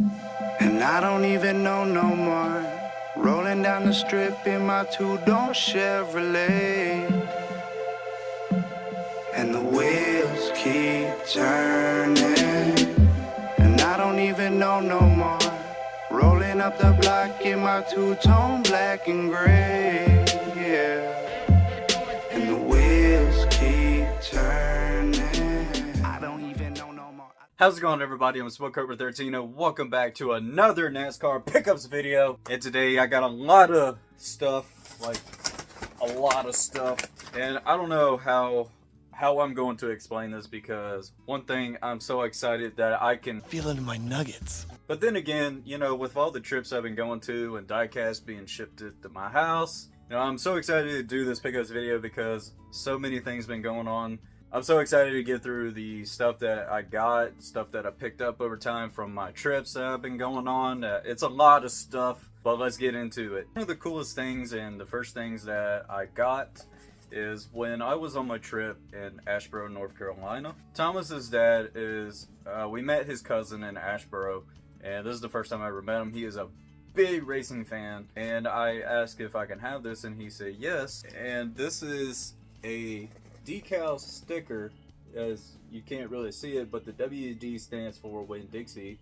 And I don't even know no more. Rolling down the strip in my two-door Chevrolet. And the wheels keep turning. And I don't even know no more. Rolling up the block in my two-tone black and gray. Yeah. And the wheels keep turning. I don't even know no more. How's it going, everybody? I'm SmokeCobra13. Welcome back to another NASCAR pickups video. And today I got a lot of stuff, and I don't know how I'm going to explain this, because one thing, I'm so excited that I can feel it in my nuggets. But then again, with all the trips I've been going to and Diecast being shipped to my house, I'm so excited to do this pickups video because so many things been going on. I'm so excited to get through the stuff that I got, stuff that I picked up over time from my trips that have been going on. It's a lot of stuff, but let's get into it. One of the coolest things and the first things that I got is when I was on my trip in Asheboro, North Carolina. Thomas's dad is, we met his cousin in Asheboro, and this is the first time I ever met him. He is a big racing fan, and I asked if I can have this, and he said yes. And this is a decal sticker, as you can't really see it, but the WD stands for Win Dixie,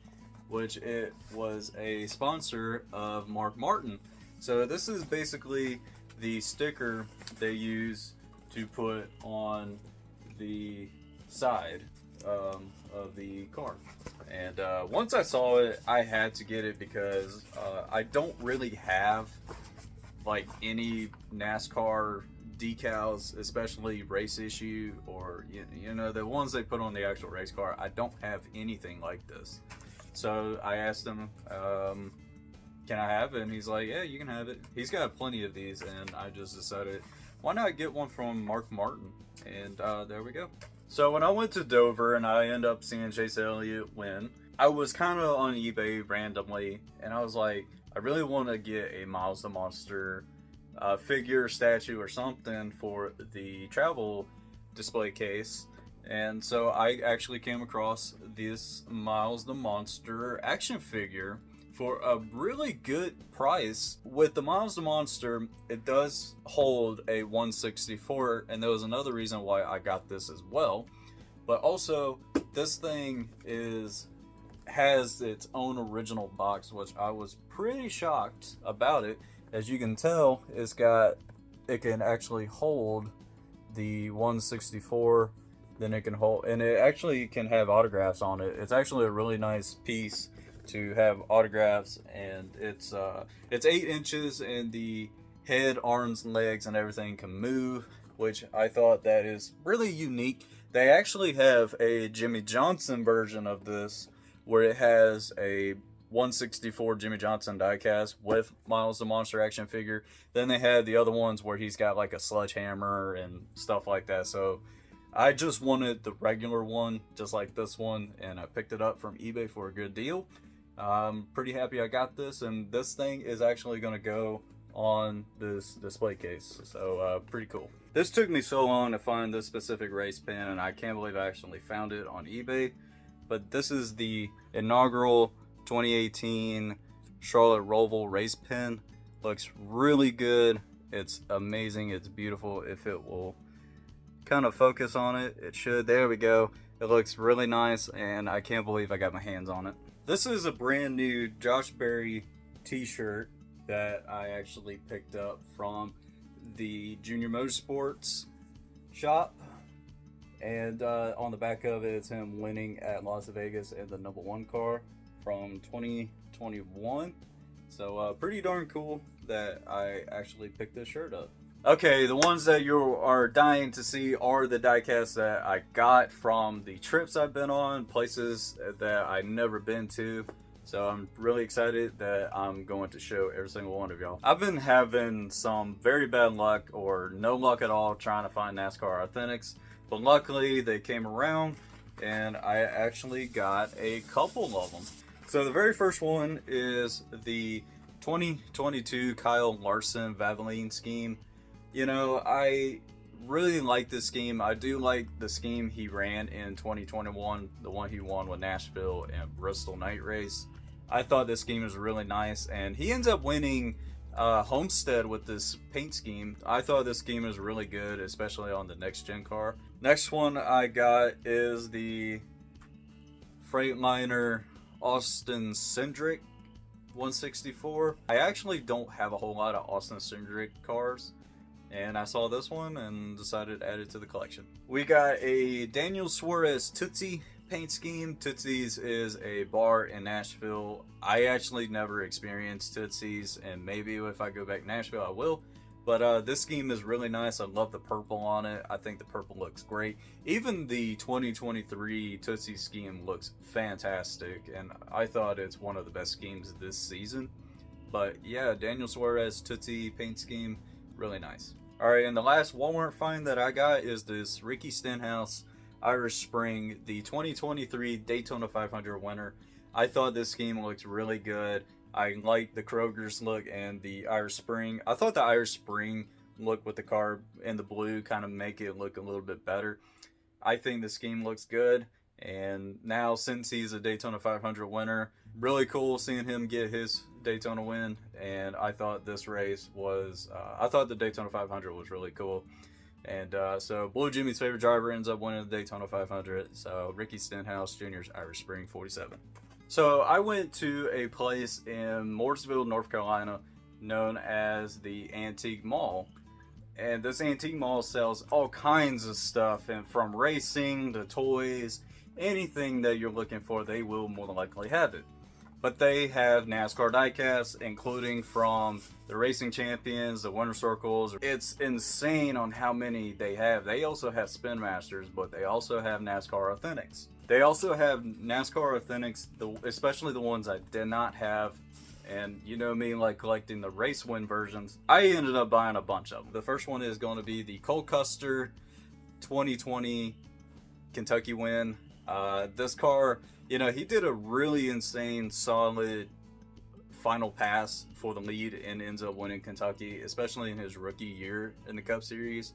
which it was a sponsor of Mark Martin. So this is basically the sticker they use to put on the side of the car. And once I saw it, I had to get it because I don't really have like any NASCAR decals, especially race issue, or the ones they put on the actual race car. I don't have anything like this. So I asked him, can I have it? And he's like, yeah, you can have it. He's got plenty of these, and I just decided, why not get one from Mark Martin? And there we go. So when I went to Dover and I ended up seeing Chase Elliott win, I was kind of on eBay randomly, and I was like, I really want to get a Miles the Monster figure, statue, or something for the travel display case. And so I actually came across this Miles the Monster action figure for a really good price. With the Miles the Monster, it does hold a 164, and there was another reason why I got this as well. But also, this thing has its own original box, which I was pretty shocked about it. As you can tell, it can actually hold the 164, then it can hold, and it actually can have autographs on it. It's actually a really nice piece to have autographs, and it's 8 inches, and the head, arms, legs, and everything can move, which I thought that is really unique. They actually have a Jimmy Johnson version of this, where it has a 164 Jimmy Johnson diecast with Miles the Monster action figure. Then they had the other ones where he's got like a sledgehammer and stuff like that. So I just wanted the regular one, just like this one, and I picked it up from eBay for a good deal. I'm pretty happy I got this, and this thing is actually going to go on this display case. So pretty cool. This took me so long to find this specific race pin, and I can't believe I actually found it on eBay. But this is the inaugural 2018 Charlotte Roval race pin. Looks really good. It's amazing. It's beautiful. If it will kind of focus on it, it should. There we go. It looks really nice, and I can't believe I got my hands on it. This is a brand new Josh Berry t-shirt that I actually picked up from the Junior Motorsports shop. And on the back of it, it's him winning at Las Vegas in the #1 car from 2021. So pretty darn cool that I actually picked this shirt up. Okay, the ones that you are dying to see are the diecasts that I got from the trips I've been on, places that I've never been to. So I'm really excited that I'm going to show every single one of y'all. I've been having some very bad luck, or no luck at all, trying to find NASCAR Authentics. But luckily they came around, and I actually got a couple of them. So the very first one is the 2022 Kyle Larson Valvoline scheme. I really like this scheme. I do like the scheme he ran in 2021, the one he won with Nashville and Bristol Night Race. I thought this scheme was really nice, and he ends up winning Homestead with this paint scheme. I thought this scheme was really good, especially on the next gen car. Next one I got is the Freightliner Austin Cindric 164. I actually don't have a whole lot of Austin Cindric cars, and I saw this one and decided to add it to the collection. We got a Daniel Suarez Tootsie paint scheme. Tootsie's is a bar in Nashville. I actually never experienced Tootsie's, and maybe if I go back to Nashville I will. But this scheme is really nice. I love the purple on it. I think the purple looks great. Even the 2023 Tootsie scheme looks fantastic, and I thought it's one of the best schemes this season. But yeah, Daniel Suarez Tootsie paint scheme, really nice. Alright, and the last Walmart find that I got is this Ricky Stenhouse Irish Spring, the 2023 Daytona 500 winner. I thought this scheme looks really good. I like the Kroger's look and the Irish Spring. I thought the Irish Spring look with the car in the blue kind of make it look a little bit better. I think the scheme looks good, and now since he's a Daytona 500 winner, really cool seeing him get his Daytona win. And I thought this race was, I thought the Daytona 500 was really cool. And so Blue Jimmy's favorite driver ends up winning the Daytona 500. So Ricky Stenhouse Jr.'s Irish Spring 47. So I went to a place in Mooresville, North Carolina, known as the Antique Mall. And this Antique Mall sells all kinds of stuff, and from racing to toys, anything that you're looking for, they will more than likely have it. But they have NASCAR diecasts, including from the Racing Champions, the Winter Circles. It's insane on how many they have. They also have Spin Masters, but they also have NASCAR Authentics. They also have NASCAR Authentics, especially the ones I did not have. And you know me, like collecting the race win versions. I ended up buying a bunch of them. The first one is going to be the Cole Custer 2020 Kentucky win. This car, you know, he did a really insane, solid final pass for the lead and ends up winning Kentucky, especially in his rookie year in the Cup Series.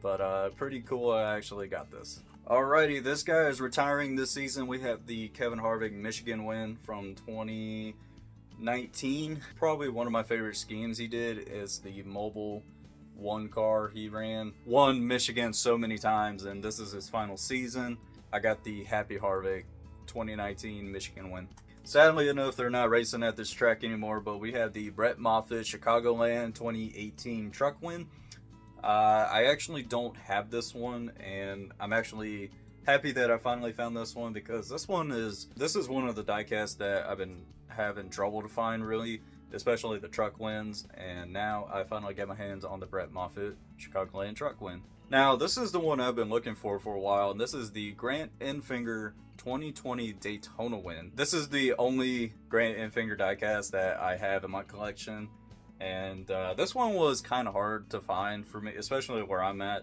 But pretty cool, I actually got this. Alrighty, this guy is retiring this season. We have the Kevin Harvick Michigan win from 2019. Probably one of my favorite schemes he did is the Mobile One car he ran. Won Michigan so many times, and this is his final season. I got the Happy Harvick 2019 Michigan win. Sadly enough, they're not racing at this track anymore, but we have the Brett Moffitt Chicagoland 2018 truck win. I actually don't have this one, and I'm actually happy that I finally found this one, because this is one of the diecasts that I've been having trouble to find, really, especially the truck wins, and now I finally get my hands on the Brett Moffitt Chicagoland truck win. Now, this is the one I've been looking for a while, and this is the Grant Enfinger 2020 Daytona win. This is the only Grant Enfinger diecast that I have in my collection, and this one was kind of hard to find for me, especially where I'm at,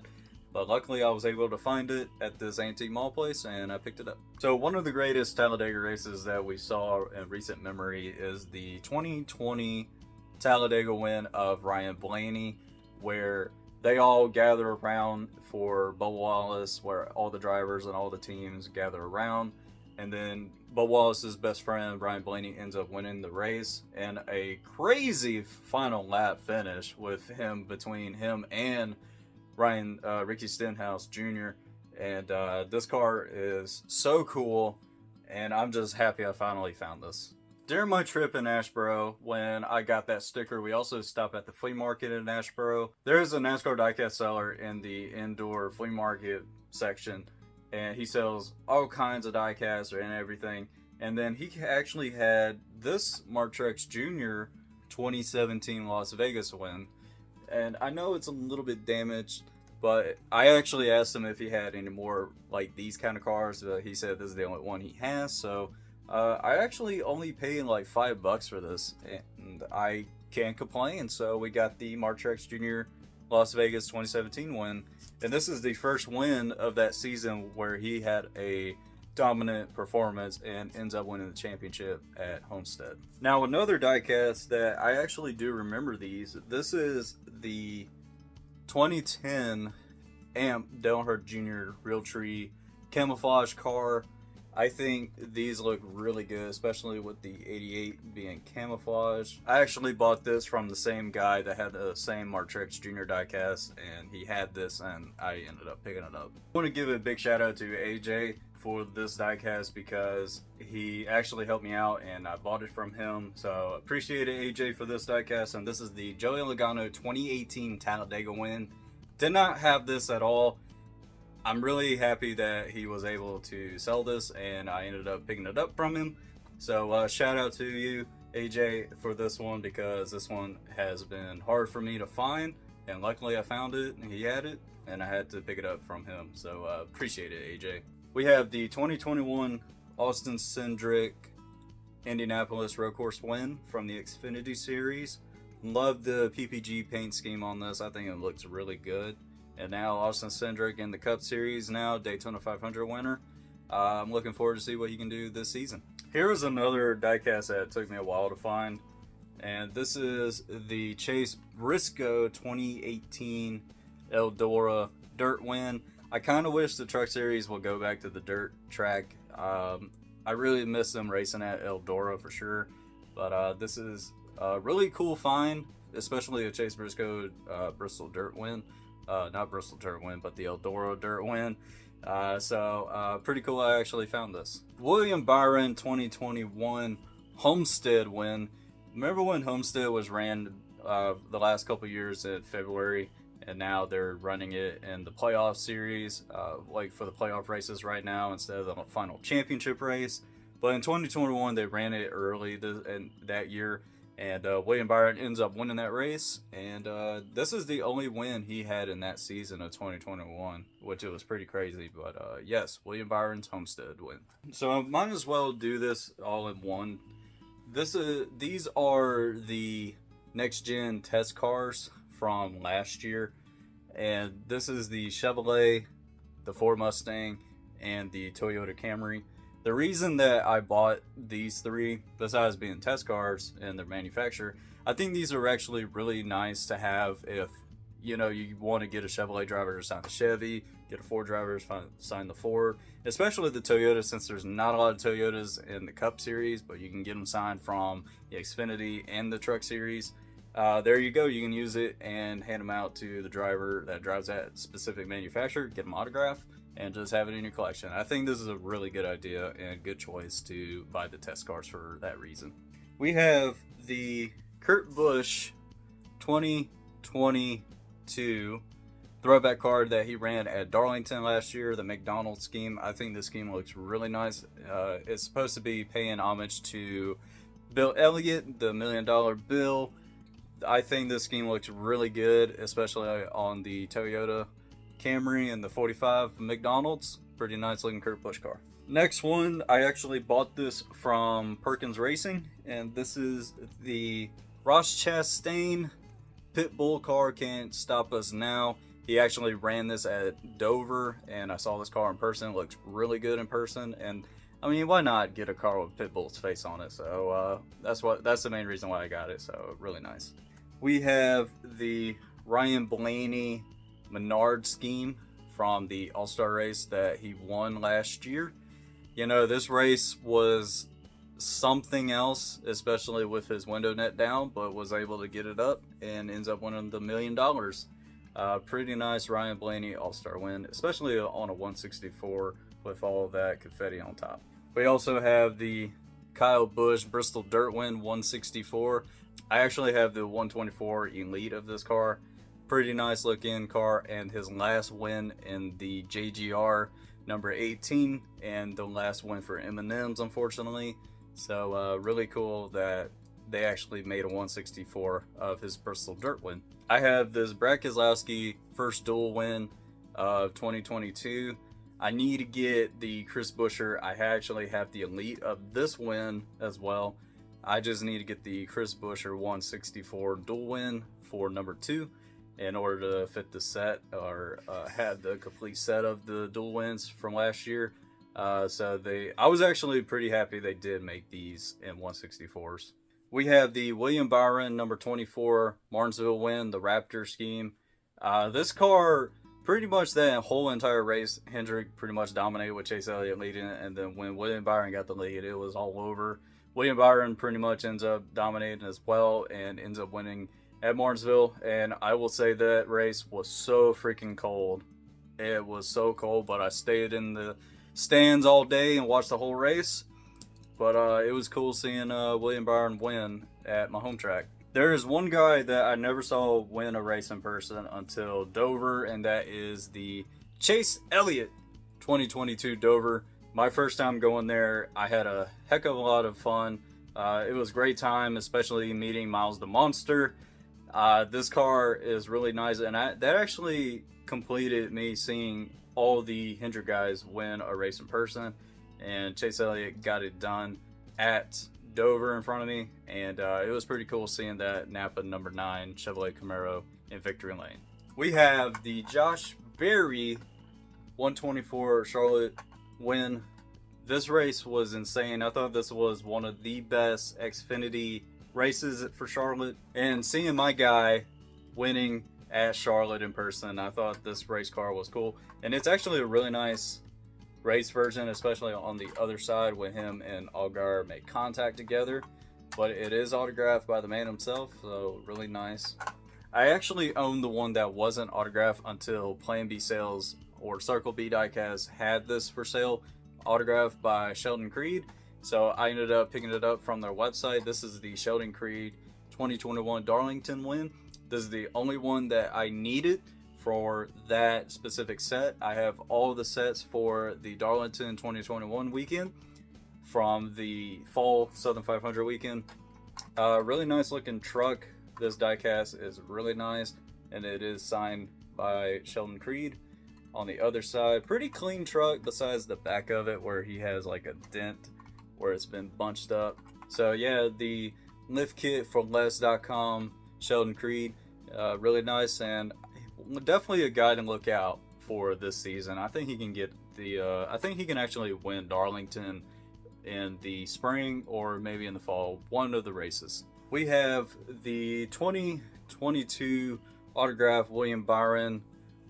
but luckily I was able to find it at this Antique Mall place, and I picked it up. So one of the greatest Talladega races that we saw in recent memory is the 2020 Talladega win of Ryan Blaney, where they all gather around for Bubba Wallace, where all the drivers and all the teams gather around. And then Bubba Wallace's best friend, Ryan Blaney, ends up winning the race in a crazy final lap finish with him, between him and Ricky Stenhouse Jr. And this car is so cool, and I'm just happy I finally found this. During my trip in Asheboro, when I got that sticker, we also stopped at the Flea Market in Asheboro. There is a NASCAR diecast seller in the indoor Flea Market section, and he sells all kinds of diecasts and everything. And then he actually had this Mark Truex Jr. 2017 Las Vegas win. And I know it's a little bit damaged, but I actually asked him if he had any more like these kind of cars. He said this is the only one he has, so I actually only paid like $5 for this, and I can't complain. So we got the Mark Truex Jr. Las Vegas 2017 win, and this is the first win of that season where he had a dominant performance and ends up winning the championship at Homestead. Now, another diecast that I actually do remember these. This is the 2010 AMP Dale Earnhardt Jr. Realtree camouflage car. I think these look really good, especially with the 88 being camouflage. I actually bought this from the same guy that had the same Martrex Jr. diecast, and he had this, and I ended up picking it up. I want to give a big shout out to AJ for this diecast because he actually helped me out, and I bought it from him. So appreciate it, AJ, for this diecast. And this is the Joey Logano 2018 Talladega win. Did not have this at all. I'm really happy that he was able to sell this, and I ended up picking it up from him. So shout out to you, AJ, for this one, because this one has been hard for me to find, and luckily I found it and he had it, and I had to pick it up from him. So appreciate it, AJ. We have the 2021 Austin Cindric Indianapolis Road Course win from the Xfinity Series. Love the PPG paint scheme on this. I think it looks really good. And now Austin Cindric in the Cup Series now, Daytona 500 winner. I'm looking forward to see what he can do this season. Here is another diecast that took me a while to find. And this is the Chase Briscoe 2018 Eldora Dirt win. I kind of wish the Truck Series will go back to the dirt track. I really miss them racing at Eldora for sure. But this is a really cool find, especially a Chase Briscoe Bristol Dirt win. Not Bristol Dirt win, but the Eldora Dirt win. So pretty cool. I actually found this. William Byron 2021 Homestead win. Remember when Homestead was ran the last couple years in February, and now they're running it in the playoff series, like for the playoff races right now instead of the final championship race. But in 2021 they ran it early in that year. And William Byron ends up winning that race, and this is the only win he had in that season of 2021, which it was pretty crazy. But yes, William Byron's Homestead win. So I might as well do this all in one. These are the next gen test cars from last year, and this is the Chevrolet, the Ford Mustang, and the Toyota Camry. The reason that I bought these three, besides being test cars and their manufacturer, I think these are actually really nice to have if, you know, you want to get a Chevrolet driver to sign the Chevy, get a Ford driver to sign the Ford, especially the Toyota, since there's not a lot of Toyotas in the Cup Series, but you can get them signed from the Xfinity and the Truck Series. There you go. You can use it and hand them out to the driver that drives that specific manufacturer, get them autographed, and just have it in your collection. I think this is a really good idea and good choice to buy the test cars for that reason. We have the Kurt Busch 2022 throwback card that he ran at Darlington last year, the McDonald's scheme. I think this scheme looks really nice. It's supposed to be paying homage to Bill Elliott, the $1 Million Bill. I think this scheme looks really good, especially on the Toyota Camry and the 45 McDonald's. Pretty nice looking Kurt Busch car. Next one, I actually bought this from Perkins Racing, and this is the Ross Chastain Pitbull car. Can't Stop Us Now. He actually ran this at Dover, and I saw this car in person. It looks really good in person, and I mean, why not get a car with Pitbull's face on it? So that's the main reason why I got it. So really nice. We have the Ryan Blaney Menard scheme from the All-Star race that he won last year. You know, this race was something else, especially with his window net down, but was able to get it up and ends up winning the $1 million. Pretty nice Ryan Blaney All-Star win, especially on a 164 with all of that confetti on top. We also have the Kyle Busch Bristol Dirt win 164. I actually have the 124 Elite of this car. Pretty nice looking car, and his last win in the JGR number 18, and the last win for M&M's, unfortunately. So really cool that they actually made a 164 of his Bristol Dirt win. I have this Brad Keselowski first dual win of 2022. I need to get the Chris Buescher. I actually have the Elite of this win as well. I just need to get the Chris Buescher 164 dual win for number 2 in order to fit the set, or have the complete set of the dual wins from last year. I was actually pretty happy they did make these in 164s. We have the William Byron number 24 Martinsville win, the Raptor scheme. This car pretty much that whole entire race, Hendrick pretty much dominated with Chase Elliott leading it, and then when William Byron got the lead, it was all over. William Byron pretty much ends up dominating as well and ends up winning at Martinsville, and I will say that race was so freaking cold. It was so cold, but I stayed in the stands all day and watched the whole race. But it was cool seeing William Byron win at my home track. There is one guy that I never saw win a race in person until Dover, and that is the Chase Elliott 2022 Dover. My first time going there, I had a heck of a lot of fun. It was a great time, especially meeting Miles the Monster. This car is really nice, and that actually completed me seeing all the Hendrick guys win a race in person, and Chase Elliott got it done at Dover in front of me, and it was pretty cool seeing that Napa number 9 Chevrolet Camaro in victory lane. We have the Josh Berry 124 Charlotte win. This race was insane. I thought this was one of the best Xfinity races for Charlotte, and seeing my guy winning at Charlotte in person, I thought this race car was cool, and it's actually a really nice race version, especially on the other side when him and Allgaier make contact together, but it is autographed by the man himself, so really nice. I actually owned the one that wasn't autographed until Plan B Sales or Circle B Diecast had this for sale, autographed by Sheldon Creed, so I ended up picking it up from their website. This is the Sheldon Creed 2021 Darlington win. This is the only one that I needed for that specific set. I have all the sets for the Darlington 2021 weekend from the fall Southern 500 weekend. Really nice looking truck. This diecast is really nice, and it is signed by Sheldon Creed. On the other side, pretty clean truck besides the back of it where he has like a dent where it's been bunched up. So yeah, the lift kit from less.com, Sheldon Creed, really nice, and definitely a guy to look out for this season. I think he can get the I think he can actually win Darlington in the spring or maybe in the fall, one of the races. We have the 2022 autograph William Byron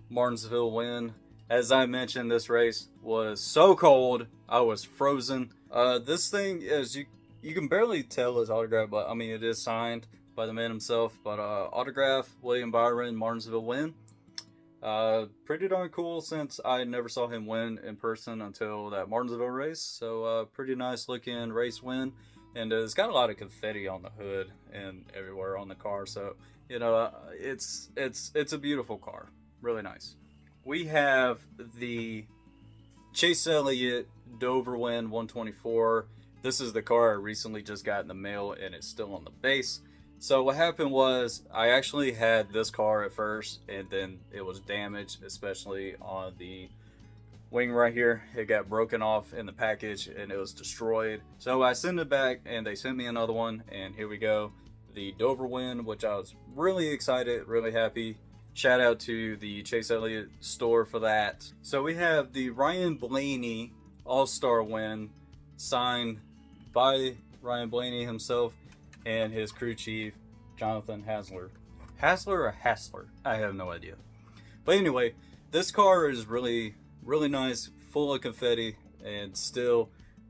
Martinsville win. As I mentioned, this race was so cold, I was frozen. This thing is, you can barely tell it's autographed, but I mean it is signed by the man himself. But autograph William Byron Martinsville win. Pretty darn cool since I never saw him win in person until that Martinsville race. So pretty nice looking race win, and it's got a lot of confetti on the hood and everywhere on the car. So you know, it's a beautiful car, really nice. We have the Chase Elliott Dover win 124. This is the car I recently just got in the mail, and it's still on the base. So what happened was I actually had this car at first, and then it was damaged, especially on the wing right here. It got broken off in the package and it was destroyed. So I sent it back and they sent me another one, and here we go. The Dover win, which I was really excited, really happy. Shout out to the Chase Elliott store for that. So we have the Ryan Blaney All-Star win signed by Ryan Blaney himself and his crew chief, Jonathan Hasler. Hasler or Hassler? I have no idea. But anyway, this car is really, really nice, full of confetti, and still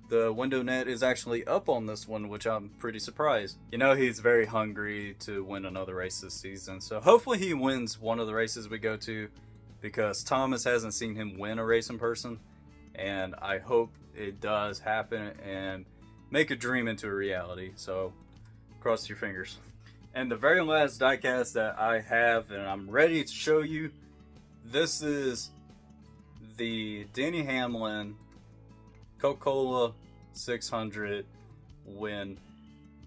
the window net is actually up on this one, which I'm pretty surprised. You know, he's very hungry to win another race this season, so hopefully he wins one of the races we go to, because Thomas hasn't seen him win a race in person, and I hope it does happen and make a dream into a reality. So cross your fingers. And the very last diecast that I have and I'm ready to show you, this is the Denny Hamlin Coca-Cola 600 win.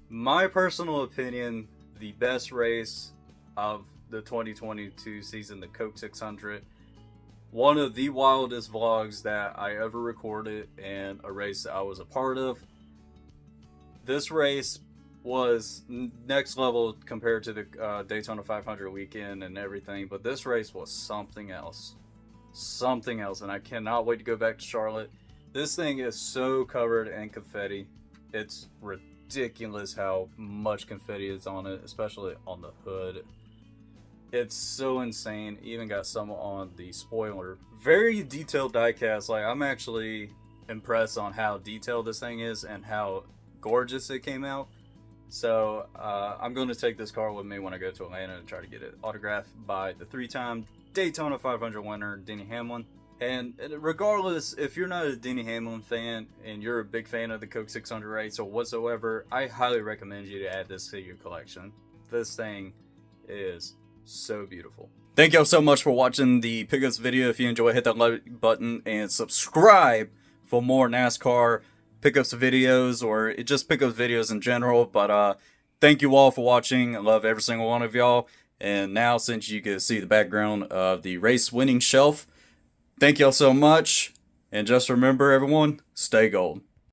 My personal opinion, the best race of the 2022 season, the Coke 600. One of the wildest vlogs that I ever recorded, and a race that I was a part of. This race was next level compared to the Daytona 500 weekend and everything, but this race was something else. Something else, and I cannot wait to go back to Charlotte. This thing is so covered in confetti. It's ridiculous how much confetti is on it, especially on the hood. It's so insane. Even got some on the spoiler. Very detailed diecast. Like, I'm actually impressed on how detailed this thing is and how gorgeous it came out. So I'm going to take this car with me when I go to Atlanta and try to get it autographed by the 3-time Daytona 500 winner, Denny Hamlin. And regardless, if you're not a Denny Hamlin fan and you're a big fan of the Coke 600 race or whatsoever, I highly recommend you to add this to your collection. This thing is so beautiful. Thank y'all so much for watching the pickups video. If you enjoy, hit that like button and subscribe for more NASCAR pickups videos or just pickups videos in general. But thank you all for watching. I love every single one of y'all. And now, since you can see the background of the race winning shelf, thank y'all so much. And just remember, everyone, stay gold.